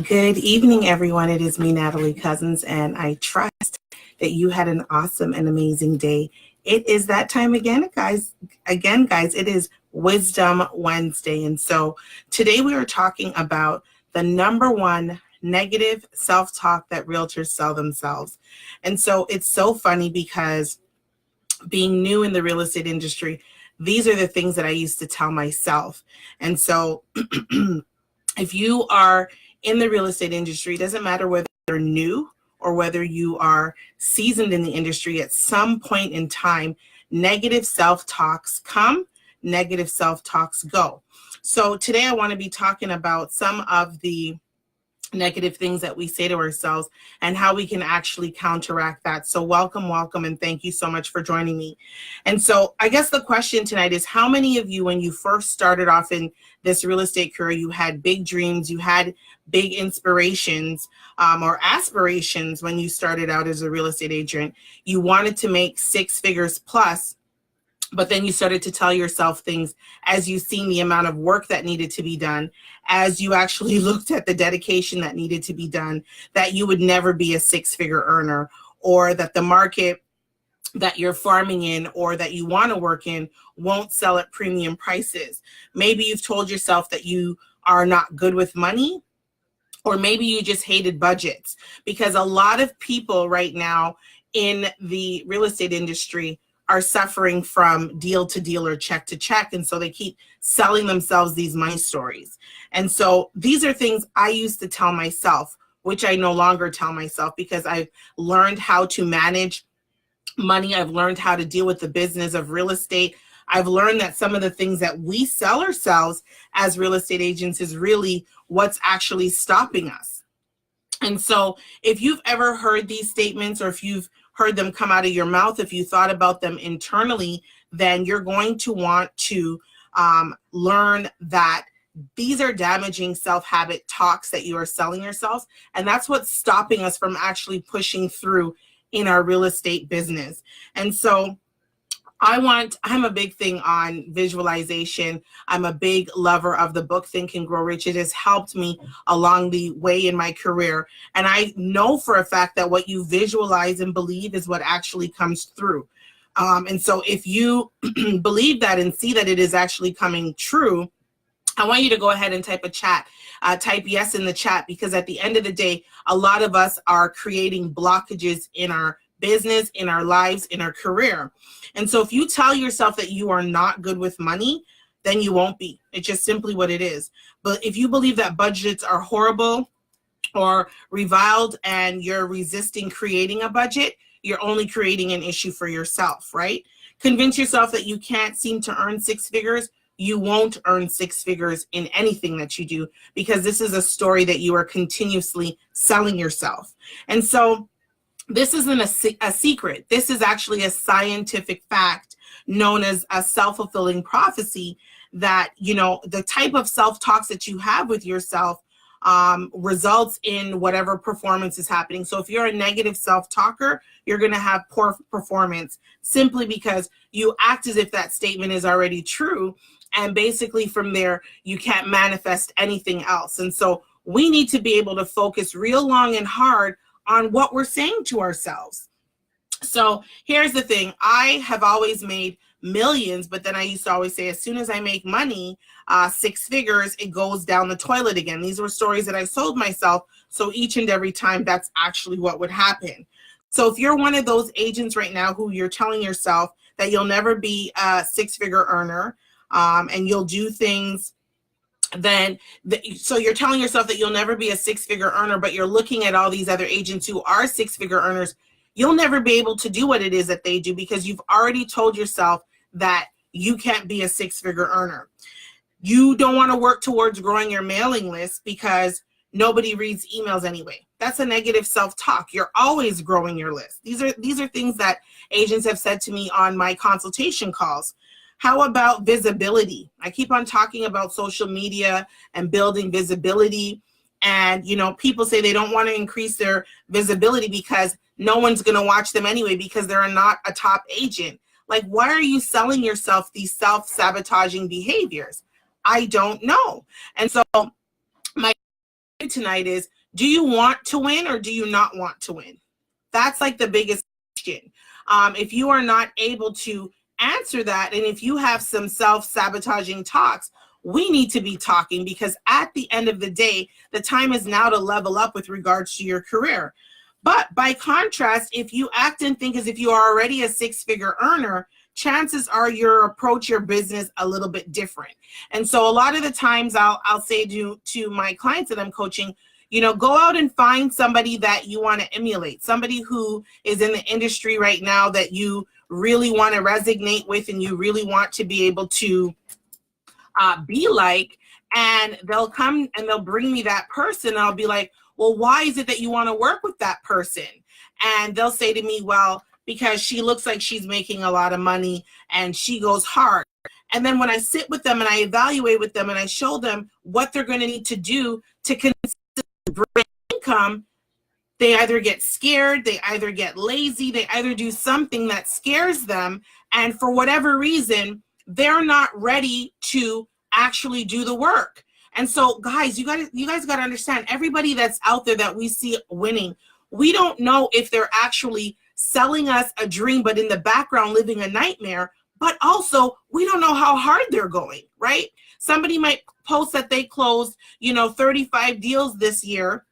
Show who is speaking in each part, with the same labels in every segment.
Speaker 1: Good evening, everyone. It is me, Natalie Cousins, and I trust that you had an awesome and amazing day. It is that time again, guys. It is Wisdom Wednesday. And so today we are talking about the number one negative self-talk that realtors sell themselves. And so it's so funny because being new in the real estate industry, these are the things that I used to tell myself. And so if you are in the real estate industry, it doesn't matter whether you're new or whether you are seasoned in the industry, at some point in time, negative self-talks come, negative self-talks go. So today I want to be talking about some of the negative things that we say to ourselves and how we can actually counteract that. So welcome, and thank you so much for joining me. And so I guess the question tonight is, how many of you, when you first started off in this real estate career, you had big dreams, you had big inspirations or aspirations when you started out as a real estate agent? You wanted to make six figures plus, but then you started to tell yourself things as you seen the amount of work that needed to be done, as you actually looked at the dedication that needed to be done, that you would never be a six-figure earner, or that the market that you're farming in or that you want to work in won't sell at premium prices. Maybe you've told yourself that you are not good with money, or maybe you just hated budgets, because a lot of people right now in the real estate industry are suffering from deal to deal or check to check. And so they keep selling themselves these money stories. And so these are things I used to tell myself, which I no longer tell myself, because I've learned how to manage money. I've learned how to deal with the business of real estate. I've learned that some of the things that we sell ourselves as real estate agents is really what's actually stopping us. And so if you've ever heard these statements, or if you've heard them come out of your mouth, if you thought about them internally, then you're going to want to learn that these are damaging self-habit talks that you are selling yourself. And that's what's stopping us from actually pushing through in our real estate business. And so I'm a big thing on visualization. I'm a big lover of the book Think and Grow Rich. It has helped me along the way in my career. And I know for a fact that what you visualize and believe is what actually comes through. And so if you believe that and see that it is actually coming true, I want you to go ahead and type yes in the chat, because at the end of the day, a lot of us are creating blockages in our business, in our lives, in our career. And so if you tell yourself that you are not good with money, then you won't be. It's just simply what it is. But if you believe that budgets are horrible or reviled and you're resisting creating a budget, you're only creating an issue for yourself, right? Convince yourself that you can't seem to earn six figures. You won't earn six figures in anything that you do, because this is a story that you are continuously selling yourself. And so this isn't a secret. This is actually a scientific fact known as a self-fulfilling prophecy, that, you know, the type of self-talks that you have with yourself results in whatever performance is happening. So if you're a negative self-talker, you're going to have poor performance, simply because you act as if that statement is already true. And basically from there, you can't manifest anything else. And so we need to be able to focus real long and hard on what we're saying to ourselves. So here's the thing. I have always made millions, but then I used to always say, as soon as I make money, six figures, it goes down the toilet again. These were stories that I sold myself. So each and every time, that's actually what would happen. So if you're one of those agents right now who you're telling yourself that you'll never be a six-figure earner, and you'll do things, so you're telling yourself that you'll never be a six-figure earner, but you're looking at all these other agents who are six-figure earners, you'll never be able to do what it is that they do, because you've already told yourself that you can't be a six-figure earner. You don't want to work towards growing your mailing list because nobody reads emails anyway. That's a negative self-talk. You're always growing your list. These are things that agents have said to me on my consultation calls. How about visibility? I keep on talking about social media and building visibility. And, you know, people say they don't want to increase their visibility because no one's going to watch them anyway, because they're not a top agent. Like, why are you selling yourself these self-sabotaging behaviors? I don't know. And so my tonight is, do you want to win or do you not want to win? That's like the biggest question. If you are not able to answer that, and if you have some self-sabotaging talks, we need to be talking, because at the end of the day, the time is now to level up with regards to your career. But by contrast, if you act and think as if you are already a six-figure earner, chances are you approach your business a little bit different. And so a lot of the times I'll say to my clients that I'm coaching, go out and find somebody that you want to emulate, somebody who is in the industry right now that you really want to resonate with and you really want to be able to be like, and they'll come and they'll bring me that person. And I'll be like, well, why is it that you want to work with that person? And they'll say to me, well, because she looks like she's making a lot of money and she goes hard. And then when I sit with them and I evaluate with them and I show them what they're going to need to do to consistently bring income, they either get scared, they either get lazy, they either do something that scares them. And for whatever reason, they're not ready to actually do the work. And so, guys, you guys got to understand, everybody that's out there that we see winning, we don't know if they're actually selling us a dream, but in the background living a nightmare. But also, we don't know how hard they're going, right? Somebody might post that they closed, 35 deals this year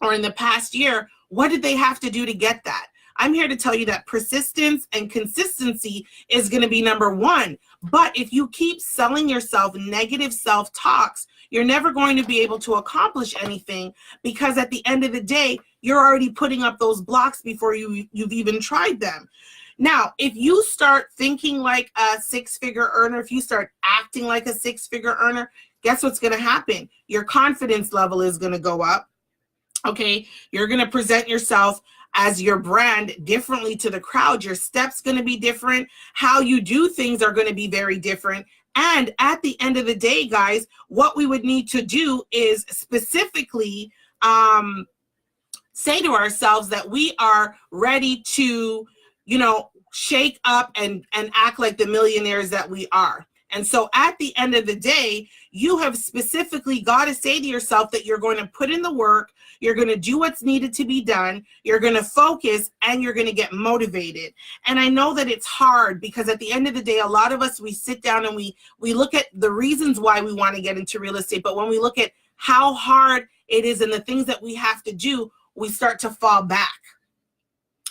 Speaker 1: or in the past year. What did they have to do to get that? I'm here to tell you that persistence and consistency is going to be number one. But if you keep selling yourself negative self-talks, you're never going to be able to accomplish anything, because at the end of the day, you're already putting up those blocks before you've even tried them. Now, if you start thinking like a six-figure earner, if you start acting like a six-figure earner, guess what's going to happen? Your confidence level is going to go up. Okay, you're going to present yourself as your brand differently to the crowd. Your steps going to be different. How you do things are going to be very different. And at the end of the day, guys, what we would need to do is specifically say to ourselves that we are ready to, shake up and act like the millionaires that we are. And so at the end of the day, you have specifically got to say to yourself that you're going to put in the work, you're going to do what's needed to be done, you're going to focus, and you're going to get motivated. And I know that it's hard, because at the end of the day, a lot of us, we sit down and we look at the reasons why we want to get into real estate. But when we look at how hard it is and the things that we have to do, we start to fall back.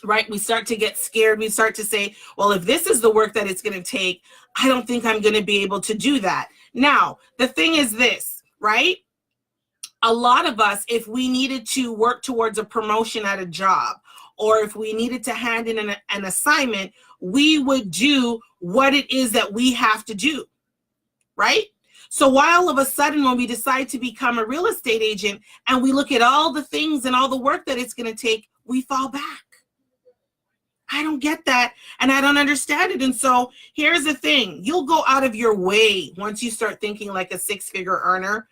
Speaker 1: Right? We start to get scared. We start to say, well, if this is the work that it's going to take, I don't think I'm going to be able to do that. Now, the thing is this, right? A lot of us, if we needed to work towards a promotion at a job, or if we needed to hand in an assignment, we would do what it is that we have to do, right? So why all of a sudden, when we decide to become a real estate agent and we look at all the things and all the work that it's going to take, we fall back? I don't get that, and I don't understand it. And so here's the thing. You'll go out of your way once you start thinking like a six-figure earner.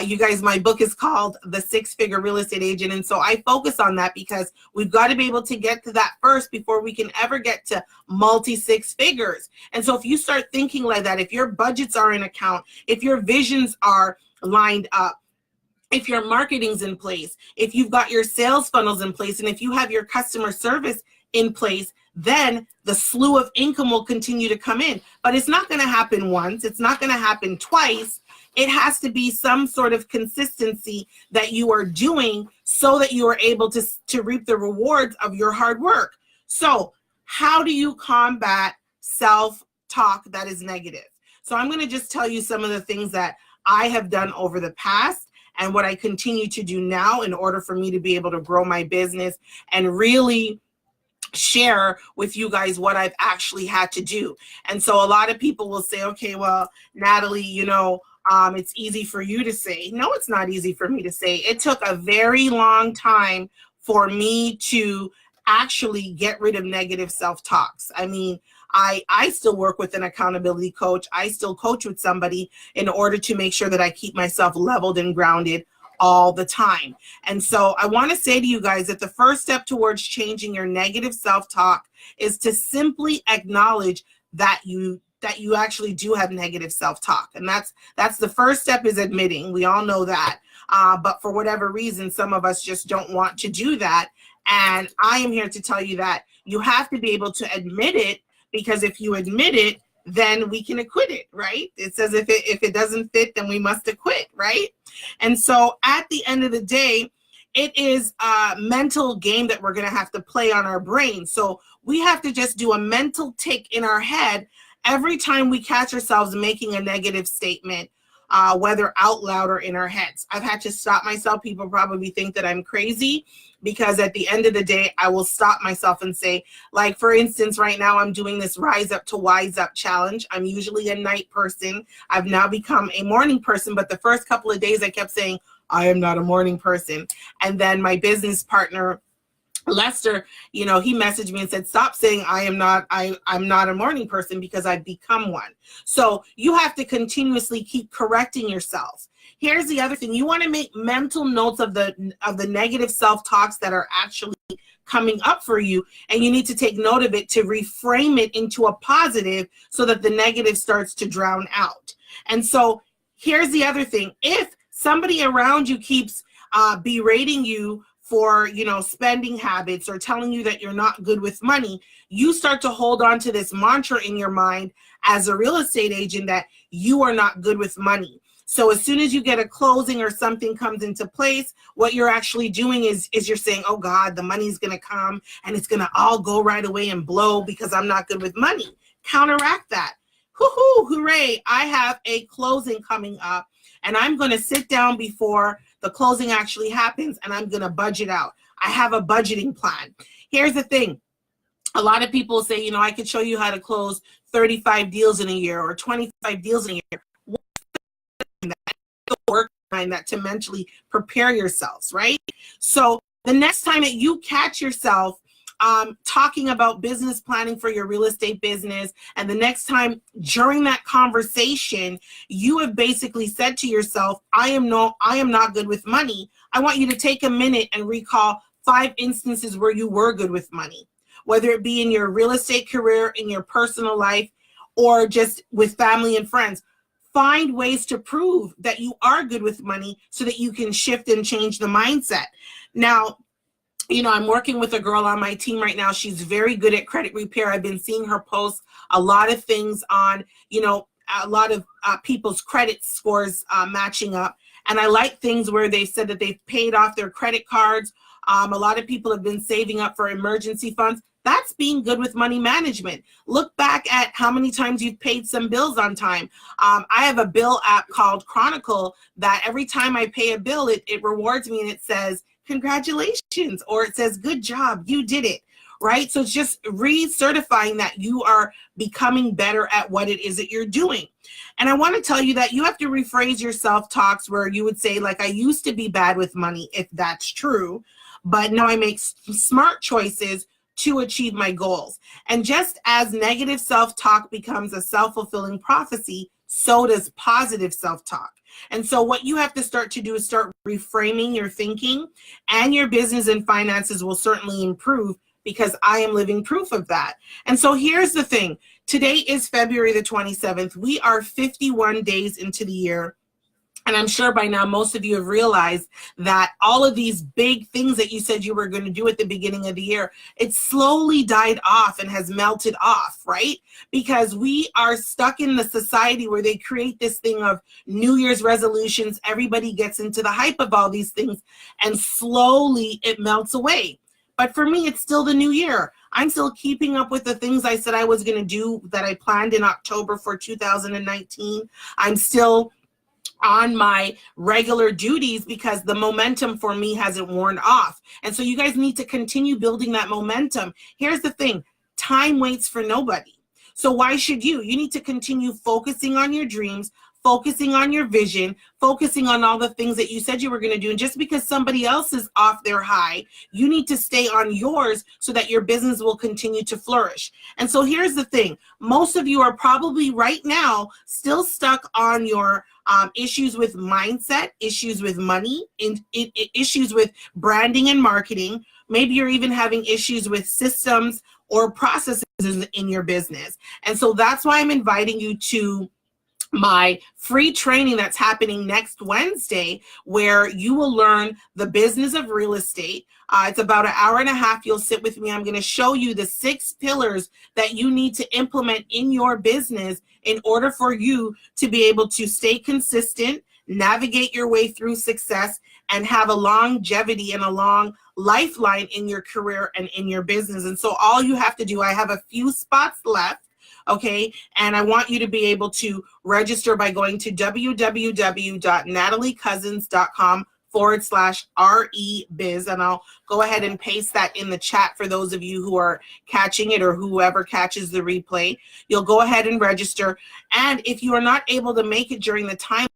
Speaker 1: You guys, my book is called The Six-Figure Real Estate Agent, and so I focus on that because we've got to be able to get to that first before we can ever get to multi-six figures. And so if you start thinking like that, if your budgets are in account, if your visions are lined up, if your marketing's in place, if you've got your sales funnels in place, and if you have your customer service in place, then the slew of income will continue to come in. But it's not going to happen once. It's not going to happen twice. It has to be some sort of consistency that you are doing so that you are able to reap the rewards of your hard work. So how do you combat self-talk that is negative? So I'm going to just tell you some of the things that I have done over the past and what I continue to do now in order for me to be able to grow my business and really share with you guys what I've actually had to do. And so a lot of people will say, okay, well, Natalie, it's easy for you to say. No, it's not easy for me to say. It took a very long time for me to actually get rid of negative self-talks. I mean, I still work with an accountability coach. I still coach with somebody in order to make sure that I keep myself leveled and grounded all the time. And so I want to say to you guys that the first step towards changing your negative self-talk is to simply acknowledge that you actually do have negative self-talk. And that's the first step, is admitting. We all know that. But for whatever reason, some of us just don't want to do that. And I am here to tell you that you have to be able to admit it, because if you admit it, then we can acquit it, right? It says if it doesn't fit, then we must acquit, right? And so at the end of the day, it is a mental game that we're going to have to play on our brain. So we have to just do a mental tick in our head every time we catch ourselves making a negative statement, whether out loud or in our heads. I've had to stop myself. People probably think that I'm crazy, because at the end of the day, I will stop myself and say, like, for instance, right now I'm doing this Rise Up to Wise Up challenge. I'm usually a night person. I've now become a morning person, but the first couple of days I kept saying, I am not a morning person. And then my business partner, Lester, he messaged me and said, stop saying I'm not a morning person, because I've become one. So you have to continuously keep correcting yourself. Here's the other thing. You want to make mental notes of the negative self-talks that are actually coming up for you, and you need to take note of it to reframe it into a positive so that the negative starts to drown out. And so here's the other thing. If somebody around you keeps berating you for, spending habits, or telling you that you're not good with money, you start to hold on to this mantra in your mind as a real estate agent that you are not good with money. So as soon as you get a closing or something comes into place, what you're actually doing is you're saying, oh God, the money's going to come and it's going to all go right away and blow because I'm not good with money. Counteract that. Hoo-hoo, hooray, I have a closing coming up, and I'm going to sit down before the closing actually happens, and I'm going to budget out. I have a budgeting plan. Here's the thing. A lot of people say, I could show you how to close 35 deals in a year or 25 deals in a year. Work behind that to mentally prepare yourselves, right? So the next time that you catch yourself talking about business planning for your real estate business, and the next time during that conversation you have basically said to yourself, I am not good with money, I want you to take a minute and recall 5 instances where you were good with money, whether it be in your real estate career, in your personal life, or just with family and friends. Find ways to prove that you are good with money so that you can shift and change the mindset. Now, I'm working with a girl on my team right now. She's very good at credit repair. I've been seeing her post a lot of things on, a lot of people's credit scores matching up. And I like things where they said that they've paid off their credit cards. A lot of people have been saving up for emergency funds. That's being good with money management. Look back at how many times you've paid some bills on time. I have a bill app called Chronicle that every time I pay a bill, it rewards me and it says, congratulations, or it says, good job, you did it, right? So it's just recertifying that you are becoming better at what it is that you're doing. And I want to tell you that you have to rephrase your self-talks where you would say, like, I used to be bad with money, if that's true, but now I make smart choices to achieve my goals. And just as negative self-talk becomes a self-fulfilling prophecy, so does positive self-talk. And so what you have to start to do is start reframing your thinking, and your business and finances will certainly improve, because I am living proof of that. And so here's the thing. Today is February the 27th. We are 51 days into the year. And I'm sure by now most of you have realized that all of these big things that you said you were going to do at the beginning of the year, it slowly died off and has melted off, right? Because we are stuck in the society where they create this thing of New Year's resolutions. Everybody gets into the hype of all these things, and slowly it melts away. But for me, it's still the new year. I'm still keeping up with the things I said I was going to do that I planned in October for 2019. I'm still on my regular duties because the momentum for me hasn't worn off. And so you guys need to continue building that momentum. Here's the thing. Time waits for nobody. So why should you? You need to continue focusing on your dreams, focusing on your vision, focusing on all the things that you said you were going to do. And just because somebody else is off their high, you need to stay on yours so that your business will continue to flourish. And so here's the thing. Most of you are probably right now still stuck on your issues with mindset, issues with money, issues with branding and marketing. Maybe you're even having issues with systems or processes in your business. And so that's why I'm inviting you to my free training that's happening next Wednesday, where you will learn the business of real estate. It's about an hour and a half. You'll sit with me. I'm going to show you the 6 pillars that you need to implement in your business in order for you to be able to stay consistent, navigate your way through success, and have a longevity and a long lifeline in your career and in your business. And so all you have to do, I have a few spots left. Okay, and I want you to be able to register by going to www.nataliecousins.com/REBiz, and I'll go ahead and paste that in the chat for those of you who are catching it or whoever catches the replay. You'll go ahead and register, and if you are not able to make it during the time